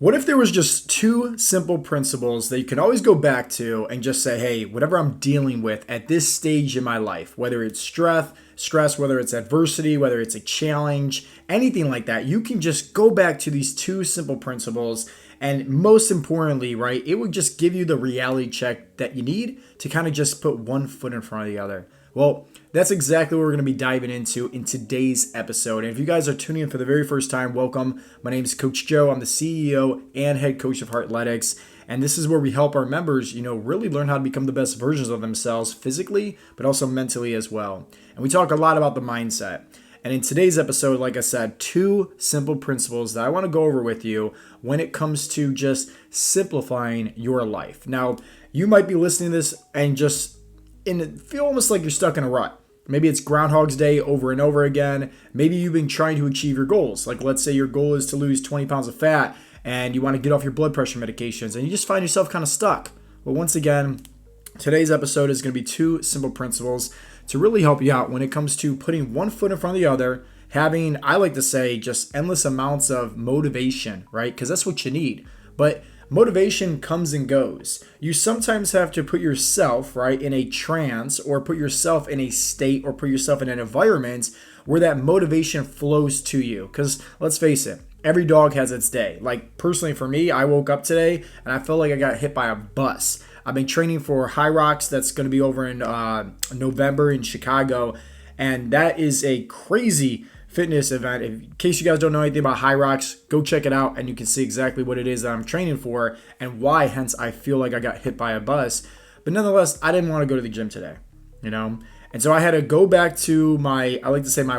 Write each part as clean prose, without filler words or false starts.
What if there was just two simple principles that you can always go back to and just say, hey, whatever I'm dealing with at this stage in my life, whether it's stress, whether it's adversity, whether it's a challenge, anything like that, you can just go back to these two simple principles. And most importantly, right, it would just give you the reality check that you need to kind of just put one foot in front of the other. Well, that's exactly what we're going to be diving into in today's episode. And if you guys are tuning in for the very first time, welcome. My name is Coach Joe. I'm the CEO and head coach of Heartletics. And this is where we help our members, really learn how to become the best versions of themselves physically, but also mentally as well. And we talk a lot about the mindset. And in today's episode, like I said, two simple principles that I want to go over with you when it comes to just simplifying your life. Now, you might be listening to this and feel almost like you're stuck in a rut. Maybe it's Groundhog's Day over and over again. Maybe you've been trying to achieve your goals. Like let's say your goal is to lose 20 pounds of fat and you want to get off your blood pressure medications and you just find yourself kind of stuck. Well, once again, today's episode is going to be two simple principles to really help you out when it comes to putting one foot in front of the other, having, I like to say, just endless amounts of motivation, right? Because that's what you need. But motivation comes and goes. You sometimes have to put yourself, right, in a trance or put yourself in a state or put yourself in an environment where that motivation flows to you. Because let's face it, every dog has its day. Like personally for me, I woke up today and I felt like I got hit by a bus. I've been training for High Rocks. That's going to be over in November in Chicago. And that is a crazy fitness event. In case you guys don't know anything about High Rocks, go check it out and you can see exactly what it is that I'm training for and why, hence, I feel like I got hit by a bus. But nonetheless, I didn't want to go to the gym today, And so I had to go back to my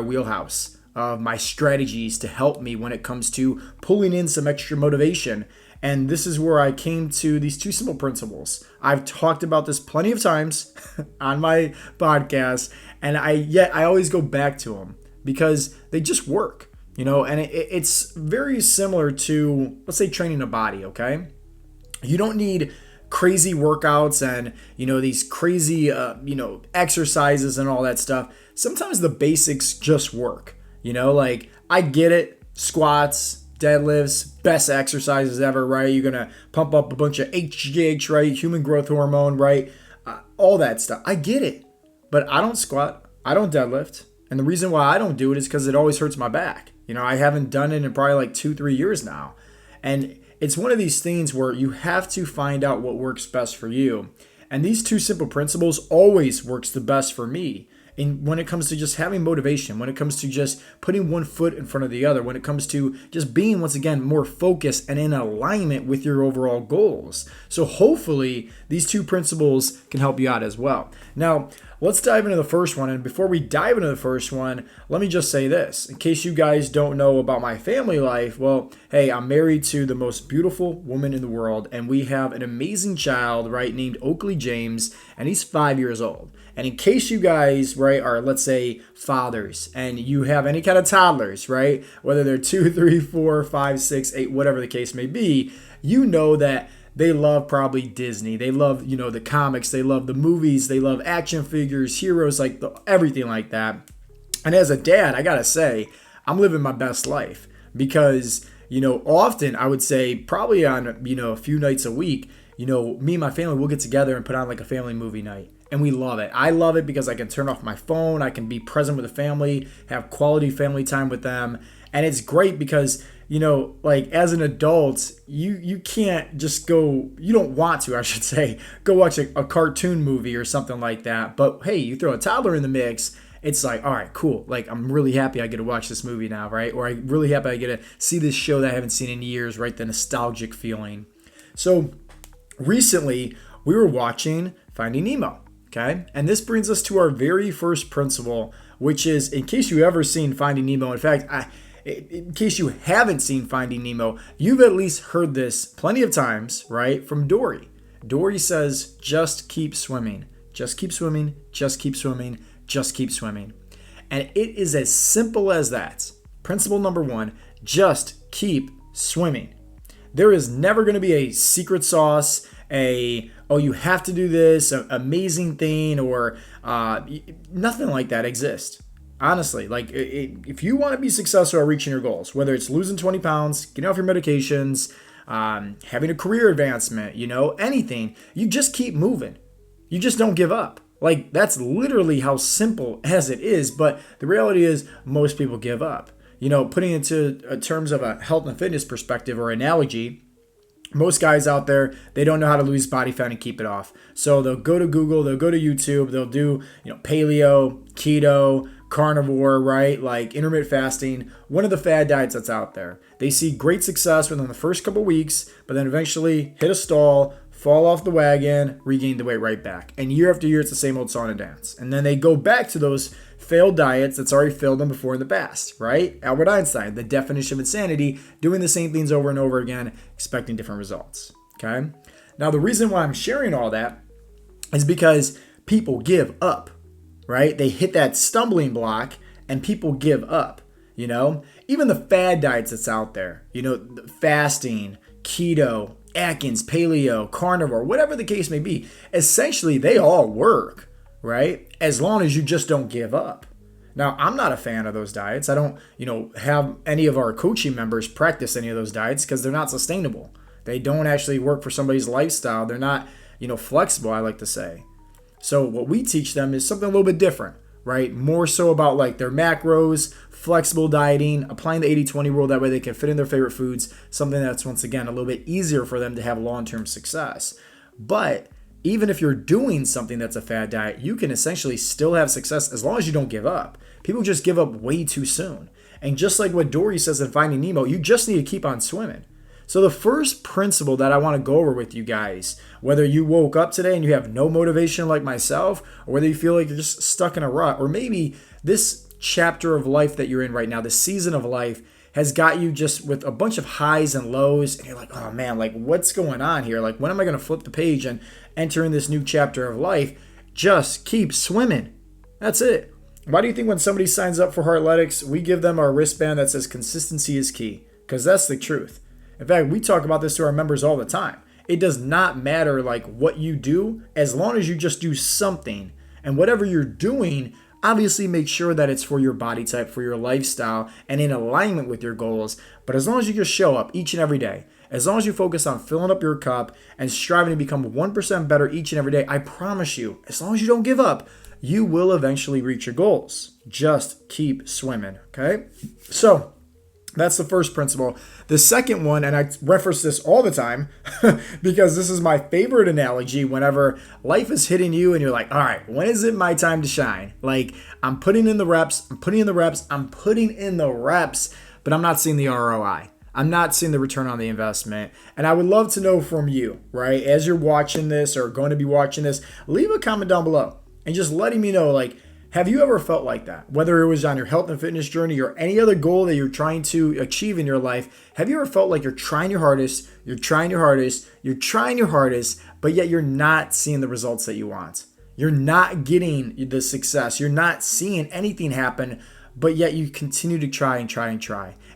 wheelhouse of my strategies to help me when it comes to pulling in some extra motivation. And this is where I came to these two simple principles. I've talked about this plenty of times on my podcast, and I always go back to them because they just work, and it's very similar to, let's say, training a body, okay? You don't need crazy workouts and, these crazy, exercises and all that stuff. Sometimes the basics just work, like I get it, squats, deadlifts, best exercises ever, right? You're going to pump up a bunch of HGH, right? Human growth hormone, right? All that stuff. I get it, but I don't squat. I don't deadlift. And the reason why I don't do it is because it always hurts my back. I haven't done it in probably like 2-3 years now. And it's one of these things where you have to find out what works best for you. And these two simple principles always works the best for me. And when it comes to just having motivation, when it comes to just putting one foot in front of the other, when it comes to just being, once again, more focused and in alignment with your overall goals. So hopefully these two principles can help you out as well. Now, let's dive into the first one. And before we dive into the first one, let me just say this. In case you guys don't know about my family life, well, hey, I'm married to the most beautiful woman in the world. And we have an amazing child, right, named Oakley James. And he's 5 years old. And in case you guys, right, are, let's say, fathers, and you have any kind of toddlers, right, whether they're 2, 3, 4, 5, 6, 8, whatever the case may be, you know that they love probably Disney. They love, the comics. They love the movies. They love action figures, heroes, everything like that. And as a dad, I got to say, I'm living my best life because, often I would say probably on, a few nights a week, me and my family will get together and put on like a family movie night. And we love it. I love it because I can turn off my phone. I can be present with the family, have quality family time with them. And it's great because, as an adult, you can't just go, you don't want to, I should say, go watch a cartoon movie or something like that. But hey, you throw a toddler in the mix, it's like, all right, cool. Like, I'm really happy I get to watch this movie now, right? Or I'm really happy I get to see this show that I haven't seen in years, right? The nostalgic feeling. So recently, we were watching Finding Nemo. Okay, and this brings us to our very first principle, which is, in case you've ever seen Finding Nemo, in fact, in case you haven't seen Finding Nemo, you've at least heard this plenty of times, right, from Dory. Dory says, just keep swimming, just keep swimming, just keep swimming, just keep swimming. And it is as simple as that. Principle number one, just keep swimming. There is never going to be a secret sauce, you have to do this amazing thing, or nothing like that exists. Honestly, if you want to be successful at reaching your goals, whether it's losing 20 pounds, getting off your medications, having a career advancement, anything. You just keep moving. You just don't give up. Like, that's literally how simple as it is. But the reality is most people give up. Putting it into terms of a health and fitness perspective or analogy, most guys out there, they don't know how to lose body fat and keep it off. So they'll go to Google, they'll go to YouTube, they'll do, paleo, keto, carnivore, right? Like intermittent fasting, one of the fad diets that's out there. They see great success within the first couple weeks, but then eventually hit a stall, fall off the wagon, regain the weight right back. And year after year, it's the same old song and dance. And then they go back to those failed diets that's already failed them before in the past, right? Albert Einstein, the definition of insanity, doing the same things over and over again, expecting different results, okay? Now, the reason why I'm sharing all that is because people give up, right? They hit that stumbling block and people give up, Even the fad diets that's out there, fasting, keto, Atkins, paleo, carnivore, whatever the case may be, essentially they all work, right? As long as you just don't give up. Now, I'm not a fan of those diets. I don't, have any of our coaching members practice any of those diets because they're not sustainable. They don't actually work for somebody's lifestyle. They're not, flexible, I like to say. So what we teach them is something a little bit different, right? More so about like their macros, flexible dieting, applying the 80-20 rule. That way they can fit in their favorite foods, something that's, once again, a little bit easier for them to have long-term success. But even if you're doing something that's a fad diet, you can essentially still have success as long as you don't give up. People just give up way too soon. And just like what Dory says in Finding Nemo, you just need to keep on swimming. So the first principle that I want to go over with you guys, whether you woke up today and you have no motivation like myself, or whether you feel like you're just stuck in a rut, or maybe this chapter of life that you're in right now, this season of life, has got you just with a bunch of highs and lows, and you're like, oh man, like what's going on here? Like, when am I going to flip the page and enter in this new chapter of life? Just keep swimming. That's it. Why do you think when somebody signs up for Heartletics, we give them our wristband that says consistency is key? Because that's the truth. In fact, we talk about this to our members all the time. It does not matter like what you do, as long as you just do something. And whatever you're doing, obviously make sure that it's for your body type, for your lifestyle, and in alignment with your goals. But as long as you just show up each and every day, as long as you focus on filling up your cup and striving to become 1% better each and every day, I promise you, as long as you don't give up, you will eventually reach your goals. Just keep swimming, okay? So that's the first principle. The second one, and I reference this all the time because this is my favorite analogy whenever life is hitting you and you're like, all right, when is it my time to shine? Like, I'm putting in the reps, but I'm not seeing the ROI. I'm not seeing the return on the investment. And I would love to know from you, right? As you're watching this or going to be watching this, leave a comment down below and just letting me know, like, have you ever felt like that? Whether it was on your health and fitness journey or any other goal that you're trying to achieve in your life, have you ever felt like you're trying your hardest, but yet you're not seeing the results that you want? You're not getting the success. You're not seeing anything happen, but yet you continue to try.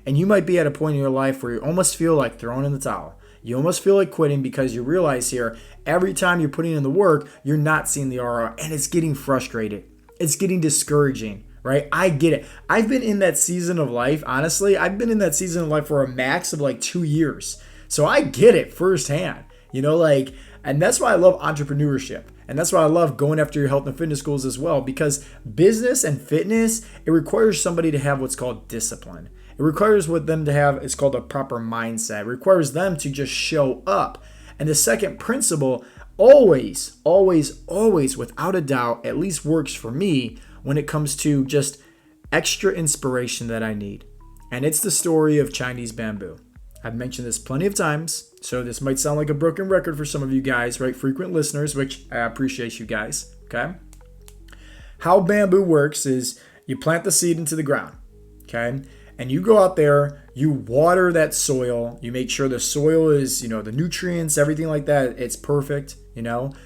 And you might be at a point in your life where you almost feel like throwing in the towel. You almost feel like quitting because you realize here, every time you're putting in the work, you're not seeing the ROI, and it's getting frustrated. It's getting discouraging, right? I get it. I've been in that season of life. Honestly, I've been in that season of life for a max of like 2 years. So I get it firsthand, and that's why I love entrepreneurship. And that's why I love going after your health and fitness goals as well, because business and fitness, it requires somebody to have what's called discipline. It requires what them to have, it's called a proper mindset. It requires them to just show up. And the second principle, always, without a doubt, at least works for me when it comes to just extra inspiration that I need. And it's the story of Chinese bamboo. I've mentioned this plenty of times, so this might sound like a broken record for some of you guys, right? Frequent listeners, which I appreciate you guys, okay? How bamboo works is you plant the seed into the ground, okay? And you go out there, you water that soil, you make sure the soil is, the nutrients, everything like that, it's perfect,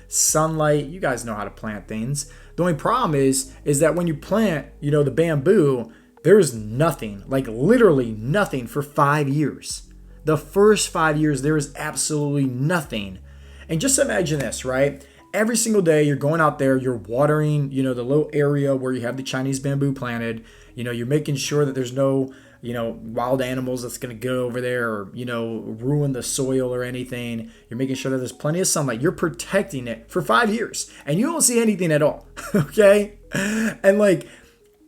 sunlight, you guys know how to plant things. The only problem is that when you plant, the bamboo, there's nothing, like literally nothing for 5 years. The first 5 years, there is absolutely nothing. And just imagine this, right? Every single day you're going out there, you're watering, the little area where you have the Chinese bamboo planted. You're making sure that there's no, wild animals that's going to go over there or, ruin the soil or anything. You're making sure that there's plenty of sunlight. You're protecting it for 5 years and you don't see anything at all. Okay. And like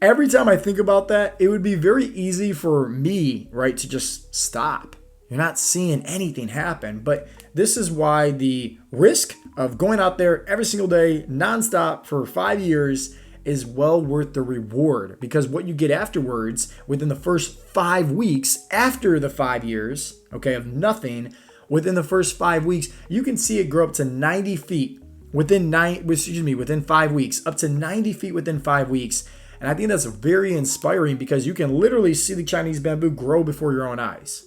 every time I think about that, it would be very easy for me, right, to just stop. You're not seeing anything happen. But this is why the risk of going out there every single day, nonstop for 5 years is well worth the reward, because what you get afterwards within the first 5 weeks after the 5 years, okay, of nothing, within the first 5 weeks, you can see it grow up to 90 feet within 5 weeks, up to 90 feet within 5 weeks. And I think that's very inspiring because you can literally see the Chinese bamboo grow before your own eyes.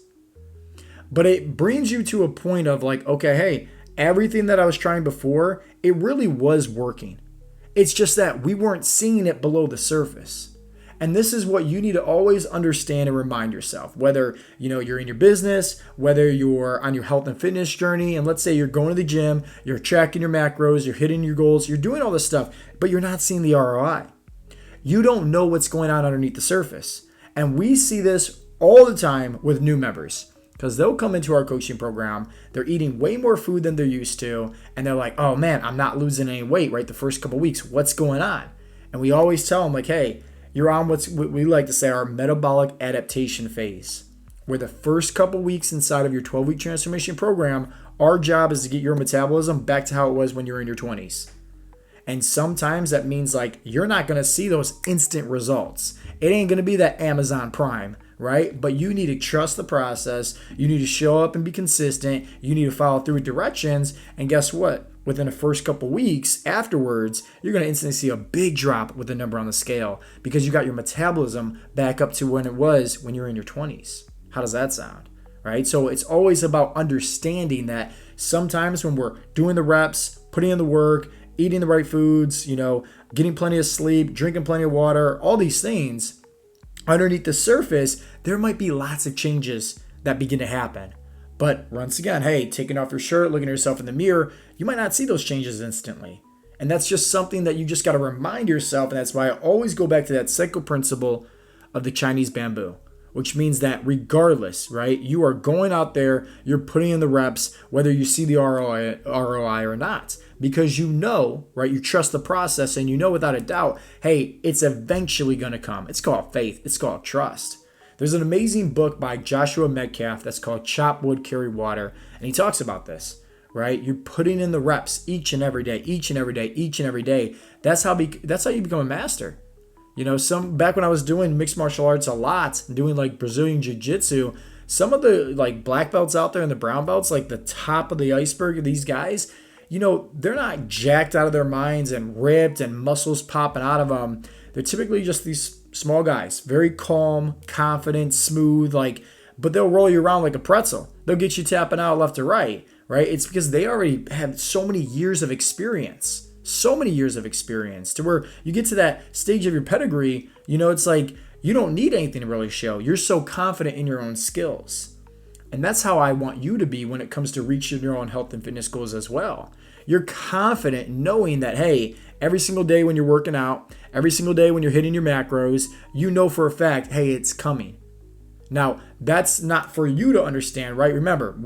But it brings you to a point of like, okay, hey, everything that I was trying before, it really was working. It's just that we weren't seeing it below the surface. And this is what you need to always understand and remind yourself, whether you're in your business, whether you're on your health and fitness journey, and let's say you're going to the gym, you're tracking your macros, you're hitting your goals, you're doing all this stuff, but you're not seeing the ROI. You don't know what's going on underneath the surface. And we see this all the time with new members. Because they'll come into our coaching program, they're eating way more food than they're used to, and they're like, oh man, I'm not losing any weight, right? The first couple weeks, what's going on? And we always tell them like, hey, you're on what we like to say our metabolic adaptation phase, where the first couple weeks inside of your 12-week transformation program, our job is to get your metabolism back to how it was when you were in your 20s. And sometimes that means like you're not going to see those instant results. It ain't going to be that Amazon Prime, right? But you need to trust the process. You need to show up and be consistent. You need to follow through with directions. And guess what? Within the first couple weeks afterwards, you're going to instantly see a big drop with the number on the scale because you got your metabolism back up to when it was when you were in your 20s. How does that sound? Right? So it's always about understanding that sometimes when we're doing the reps, putting in the work, eating the right foods, getting plenty of sleep, drinking plenty of water, all these things, underneath the surface, there might be lots of changes that begin to happen. But once again, hey, taking off your shirt, looking at yourself in the mirror, you might not see those changes instantly. And that's just something that you just got to remind yourself. And that's why I always go back to that cycle principle of the Chinese bamboo, which means that regardless, right, you are going out there, you're putting in the reps, whether you see the ROI or not, because right, you trust the process and without a doubt, hey, it's eventually going to come. It's called faith. It's called trust. There's an amazing book by Joshua Metcalf that's called Chop Wood, Carry Water, and he talks about this, right? You're putting in the reps each and every day, each and every day, each and every day. That's how you become a master. Back when I was doing mixed martial arts a lot, doing like Brazilian jiu-jitsu, some of the like black belts out there and the brown belts, like the top of the iceberg of these guys, they're not jacked out of their minds and ripped and muscles popping out of them. They're typically just these small guys, very calm, confident, smooth, but they'll roll you around like a pretzel. They'll get you tapping out left to right? It's because they already have so many years of experience. To where you get to that stage of your pedigree, it's like you don't need anything to really show. You're so confident in your own skills. And that's how I want you to be when it comes to reaching your own health and fitness goals as well. You're confident knowing that, hey, every single day when you're working out, every single day when you're hitting your macros, for a fact, hey, it's coming. Now, that's not for you to understand, right? Remember,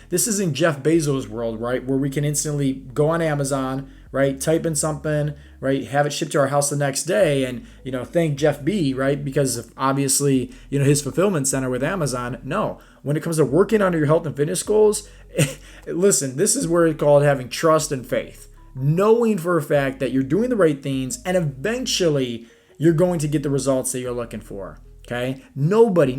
this isn't Jeff Bezos' world, right? Where we can instantly go on Amazon, right? Type in something, right? Have it shipped to our house the next day and, thank Jeff B, right? Because of obviously, his fulfillment center with Amazon. No, when it comes to working on your health and fitness goals, listen, this is where it's called having trust and faith. Knowing for a fact that you're doing the right things and eventually you're going to get the results that you're looking for. Okay? Nobody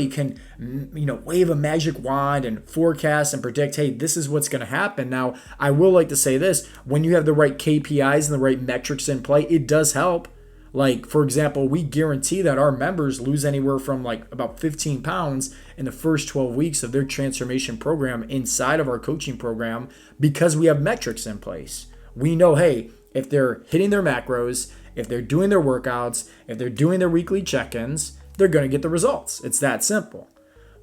can, wave a magic wand and forecast and predict, hey, this is what's going to happen. Now, I will like to say this, when you have the right KPIs and the right metrics in play, it does help. Like, for example, we guarantee that our members lose anywhere from about 15 pounds in the first 12 weeks of their transformation program inside of our coaching program because we have metrics in place. We know, hey, if they're hitting their macros, if they're doing their workouts, if they're doing their weekly check-ins, they're going to get the results. It's that simple.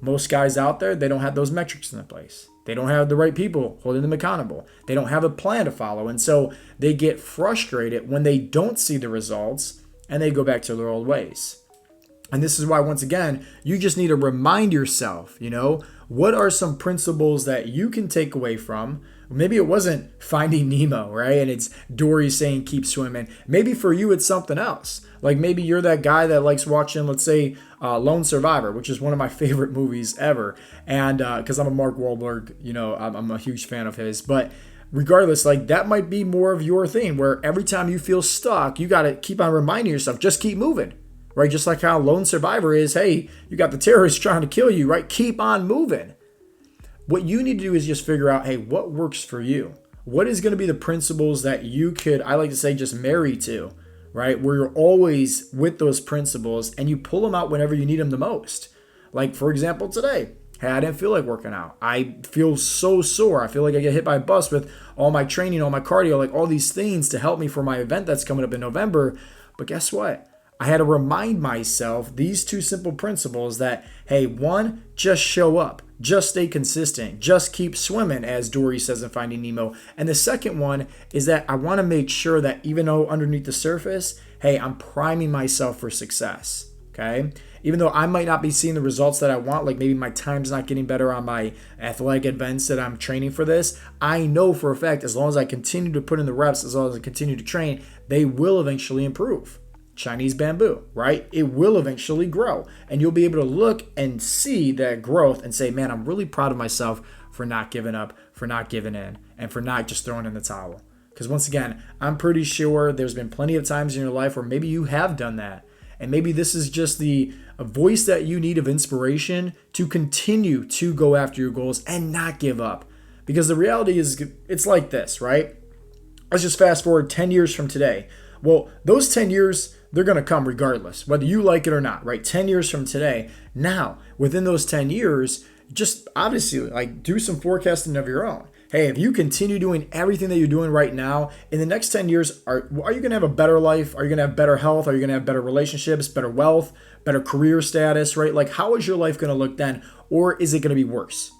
Most guys out there, they don't have those metrics in place. They don't have the right people holding them accountable. They don't have a plan to follow. And so they get frustrated when they don't see the results and they go back to their old ways. And this is why, once again, you just need to remind yourself, what are some principles that you can take away from? Maybe it wasn't Finding Nemo, right? And it's Dory saying, keep swimming. Maybe for you, it's something else. Like maybe you're that guy that likes watching, let's say, Lone Survivor, which is one of my favorite movies ever. And because I'm a Mark Wahlberg, I'm a huge fan of his. But regardless, like that might be more of your thing where every time you feel stuck, you got to keep on reminding yourself, just keep moving. Right? Just like how Lone Survivor is, hey, you got the terrorists trying to kill you, right? Keep on moving. What you need to do is just figure out, hey, what works for you? What is going to be the principles that you could, I like to say, just marry to, right? Where you're always with those principles and you pull them out whenever you need them the most. Like, for example, today, hey, I didn't feel like working out. I feel so sore. I feel like I get hit by a bus with all my training, all my cardio, like all these things to help me for my event that's coming up in November. But guess what? I had to remind myself these two simple principles that, hey, one, just show up, just stay consistent, just keep swimming, as Dory says in Finding Nemo. And the second one is that I want to make sure that even though underneath the surface, hey, I'm priming myself for success, okay? Even though I might not be seeing the results that I want, like maybe my time's not getting better on my athletic events that I'm training for this, I know for a fact as long as I continue to put in the reps, as long as I continue to train, they will eventually improve. Chinese bamboo, right? It will eventually grow and you'll be able to look and see that growth and say, man, I'm really proud of myself for not giving up, for not giving in, and for not just throwing in the towel. Because once again, I'm pretty sure there's been plenty of times in your life where maybe you have done that. And maybe this is just a voice that you need of inspiration to continue to go after your goals and not give up. Because the reality is it's like this, right? Let's just fast forward 10 years from today. Well, those 10 years, they're going to come regardless, whether you like it or not, right? 10 years from today. Now, within those 10 years, just obviously like do some forecasting of your own. Hey, if you continue doing everything that you're doing right now, in the next 10 years, are you going to have a better life? Are you going to have better health? Are you going to have better relationships, better wealth, better career status, right? Like how is your life going to look then? Or is it going to be worse?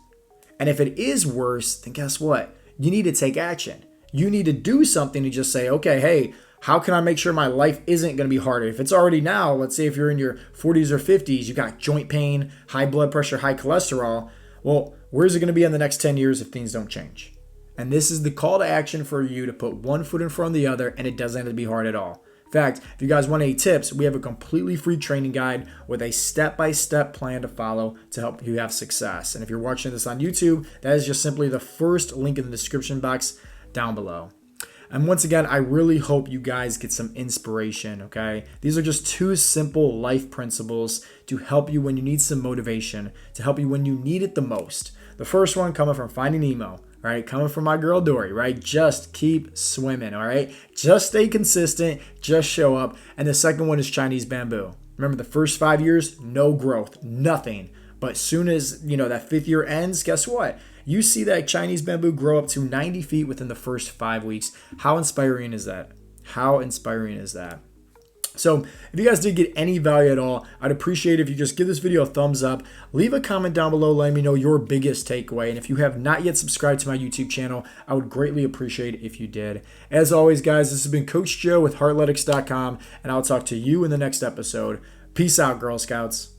And if it is worse, then guess what? You need to take action. You need to do something to just say, okay, hey, how can I make sure my life isn't going to be harder? If it's already now, let's say if you're in your 40s or 50s, you got joint pain, high blood pressure, high cholesterol. Well, where's it going to be in the next 10 years if things don't change? And this is the call to action for you to put one foot in front of the other, and it doesn't have to be hard at all. In fact, if you guys want any tips, we have a completely free training guide with a step-by-step plan to follow to help you have success. And if you're watching this on YouTube, that is just simply the first link in the description box down below. And once again, I really hope you guys get some inspiration, okay? These are just two simple life principles to help you when you need some motivation, to help you when you need it the most. The first one coming from Finding Nemo, right? Coming from my girl Dory, right? Just keep swimming, all right? Just stay consistent, just show up. And the second one is Chinese bamboo. Remember the first 5 years, no growth, nothing. But soon as, that 5th year ends, guess what? You see that Chinese bamboo grow up to 90 feet within the first 5 weeks. How inspiring is that? How inspiring is that? So if you guys did get any value at all, I'd appreciate it if you just give this video a thumbs up. Leave a comment down below letting me know your biggest takeaway. And if you have not yet subscribed to my YouTube channel, I would greatly appreciate it if you did. As always, guys, this has been Coach Joe with Heartletics.com, and I'll talk to you in the next episode. Peace out, Girl Scouts.